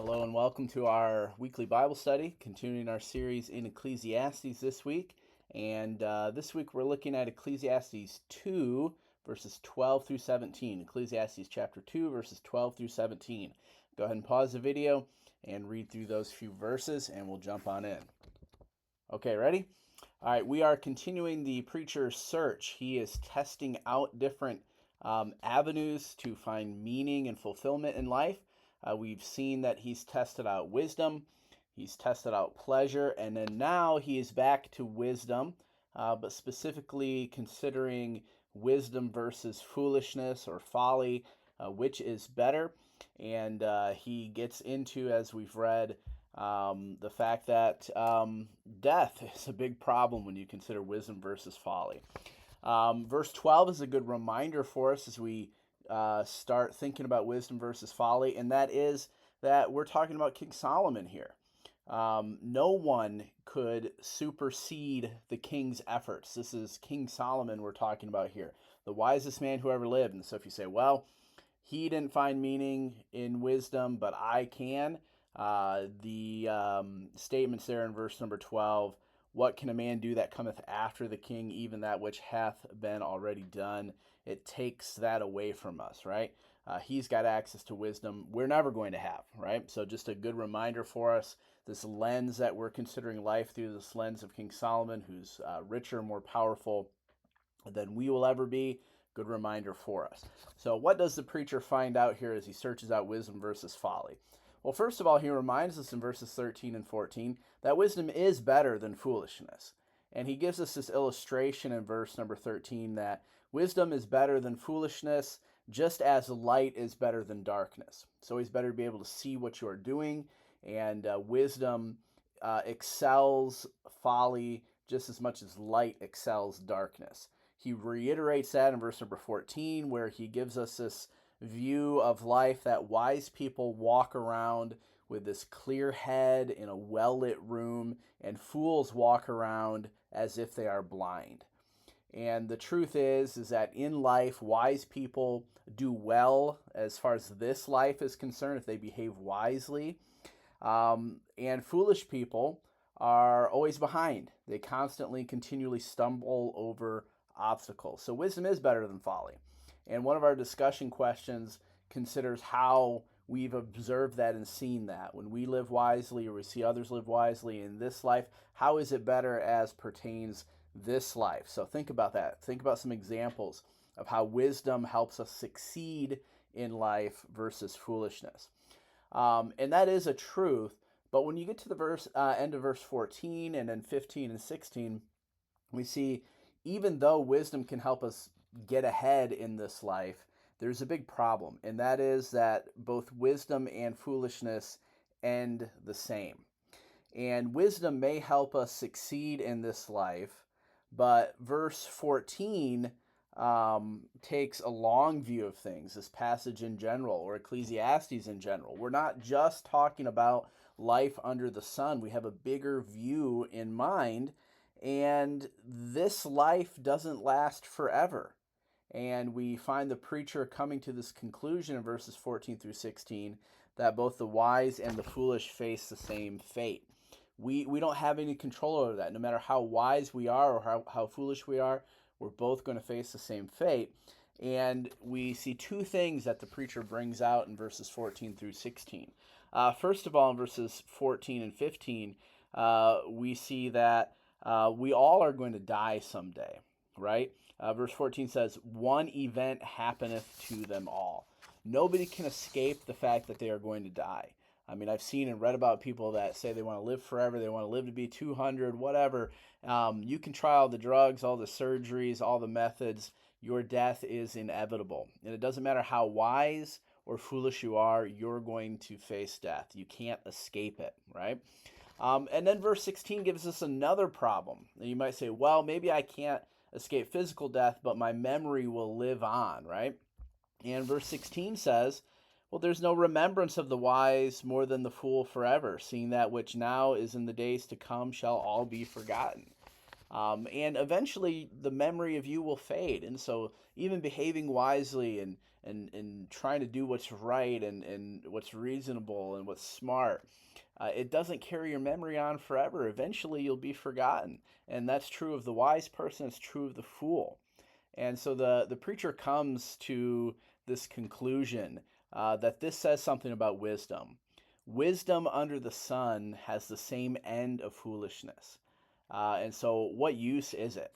Hello and welcome to our weekly Bible study, continuing our series in Ecclesiastes this week. And this week we're looking at Ecclesiastes 2, verses 12 through 17. Ecclesiastes chapter 2, verses 12 through 17. Go ahead and pause the video and read through those few verses and we'll jump on in. Okay, ready? All right, we are continuing the preacher's search. He is testing out different avenues to find meaning and fulfillment in life. We've seen that he's tested out wisdom, he's tested out pleasure, and then now he is back to wisdom, but specifically considering wisdom versus foolishness or folly, which is better. And he gets into, as we've read, the fact that death is a big problem when you consider wisdom versus folly. Verse 12 is a good reminder for us as we start thinking about wisdom versus folly, and that is that we're talking about King Solomon here. No one could supersede the king's efforts. This is King Solomon we're talking about here, the wisest man who ever lived. And so if you say, well, he didn't find meaning in wisdom, but I can, the statements there in verse number 12, what can a man do that cometh after the king, even that which hath been already done? It takes that away from us, right? He's got access to wisdom we're never going to have, right? So just a good reminder for us, this lens that we're considering life through, this lens of King Solomon, who's richer, more powerful than we will ever be. Good reminder for us. So what does the preacher find out here as he searches out wisdom versus folly? Well, first of all, he reminds us in verses 13 and 14 that wisdom is better than foolishness. And he gives us this illustration in verse number 13 that wisdom is better than foolishness, just as light is better than darkness. So he's better to be able to see what you are doing, and wisdom excels folly just as much as light excels darkness. He reiterates that in verse number 14, where he gives us this view of life that wise people walk around with this clear head in a well-lit room, and fools walk around as if they are blind. And the truth is that in life, wise people do well as far as this life is concerned if they behave wisely. And foolish people are always behind. They constantly, continually stumble over obstacles. So wisdom is better than folly. And one of our discussion questions considers how we've observed that and seen that. When we live wisely or we see others live wisely in this life, how is it better as pertains this life? So think about that. Think about some examples of how wisdom helps us succeed in life versus foolishness. And that is a truth. But when you get to the end of verse 14 and then 15 and 16, we see even though wisdom can help us get ahead in this life, there's a big problem, and that is that both wisdom and foolishness end the same. And wisdom may help us succeed in this life, but verse 14 takes a long view of things, this passage in general, or Ecclesiastes in general. We're not just talking about life under the sun. We have a bigger view in mind, and this life doesn't last forever. And we find the preacher coming to this conclusion in verses 14 through 16 that both the wise and the foolish face the same fate. We don't have any control over that. No matter how wise we are or how foolish we are, we're both going to face the same fate. And we see two things that the preacher brings out in verses 14 through 16. First of all, in verses 14 and 15, we see that we all are going to die someday, right? Verse 14 says, one event happeneth to them all. Nobody can escape the fact that they are going to die. I mean, I've seen and read about people that say they want to live forever, they want to live to be 200, whatever. You can try all the drugs, all the surgeries, all the methods. Your death is inevitable. And it doesn't matter how wise or foolish you are, you're going to face death. You can't escape it, right? And then verse 16 gives us another problem. And you might say, well, maybe I can't escape physical death, but my memory will live on, right? And verse 16 says, well, there's no remembrance of the wise more than the fool forever, seeing that which now is in the days to come shall all be forgotten. And eventually the memory of you will fade. And so even behaving wisely and trying to do what's right and what's reasonable and what's smart, it doesn't carry your memory on forever. Eventually you'll be forgotten. And that's true of the wise person, it's true of the fool. And so the preacher comes to this conclusion that this says something about wisdom. Wisdom under the sun has the same end of foolishness. And so, what use is it?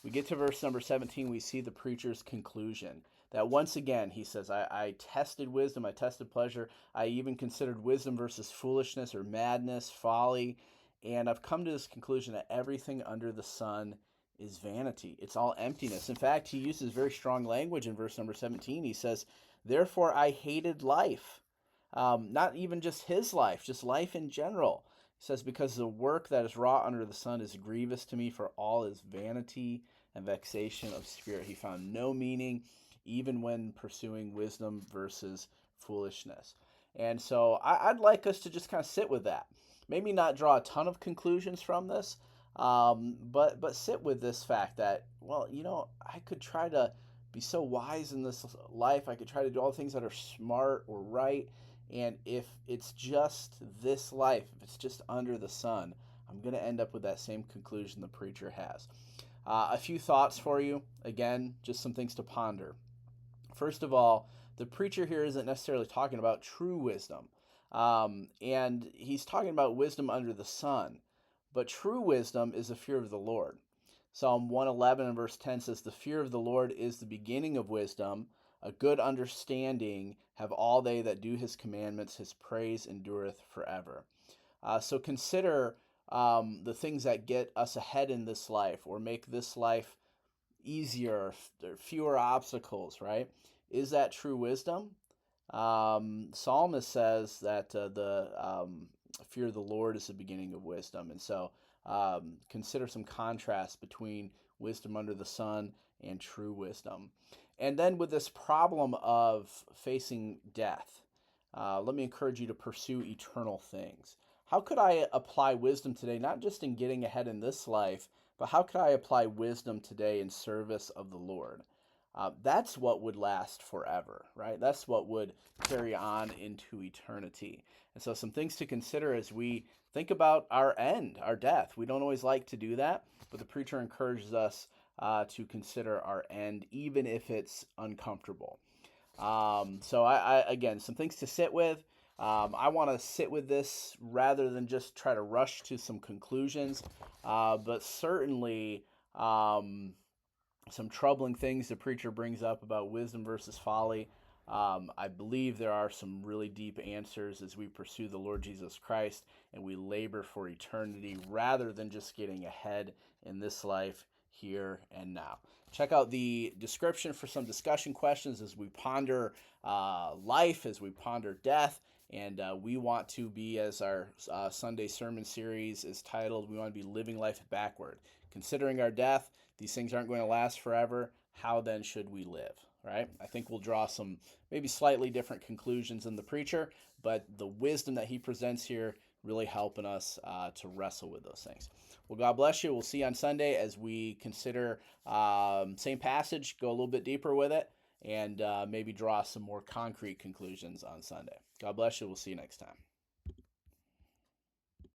We get to verse number 17, we see the preacher's conclusion. That once again, he says, I tested wisdom, I tested pleasure, I even considered wisdom versus foolishness or madness, folly, and I've come to this conclusion that everything under the sun is vanity. It's all emptiness. In fact, he uses very strong language in verse number 17. He says, therefore I hated life. Not even just his life, just life in general. He says, because the work that is wrought under the sun is grievous to me, for all is vanity and vexation of spirit. He found no meaning, even when pursuing wisdom versus foolishness. And so I'd like us to just kind of sit with that. Maybe not draw a ton of conclusions from this, but sit with this fact that, well, I could try to be so wise in this life. I could try to do all the things that are smart or right. And if it's just this life, if it's just under the sun, I'm going to end up with that same conclusion the preacher has. A few thoughts for you. Again, just some things to ponder. First of all, the preacher here isn't necessarily talking about true wisdom. And he's talking about wisdom under the sun. But true wisdom is the fear of the Lord. Psalm 111 and verse 10 says, the fear of the Lord is the beginning of wisdom. A good understanding have all they that do his commandments. His praise endureth forever. So consider the things that get us ahead in this life or make this life easier, fewer obstacles, right? Is that true wisdom? Psalmist says that the fear of the Lord is the beginning of wisdom. And so consider some contrast between wisdom under the sun and true wisdom. And then with this problem of facing death, let me encourage you to pursue eternal things. How could I apply wisdom today, not just in getting ahead in this life, but how could I apply wisdom today in service of the Lord? That's what would last forever, right? That's what would carry on into eternity. And so, some things to consider as we think about our end, our death. We don't always like to do that, but the preacher encourages us to consider our end, even if it's uncomfortable. So, again, some things to sit with. I want to sit with this rather than just try to rush to some conclusions, but certainly some troubling things the preacher brings up about wisdom versus folly. I believe there are some really deep answers as we pursue the Lord Jesus Christ and we labor for eternity rather than just getting ahead in this life here and now. Check out the description for some discussion questions as we ponder life, as we ponder death. And we want to be, as our Sunday sermon series is titled, we want to be living life backward. Considering our death, these things aren't going to last forever. How then should we live, right? I think we'll draw some maybe slightly different conclusions than the preacher, but the wisdom that he presents here really helping us to wrestle with those things. Well, God bless you. We'll see you on Sunday as we consider same passage, go a little bit deeper with it, and maybe draw some more concrete conclusions on Sunday. God bless you. We'll see you next time.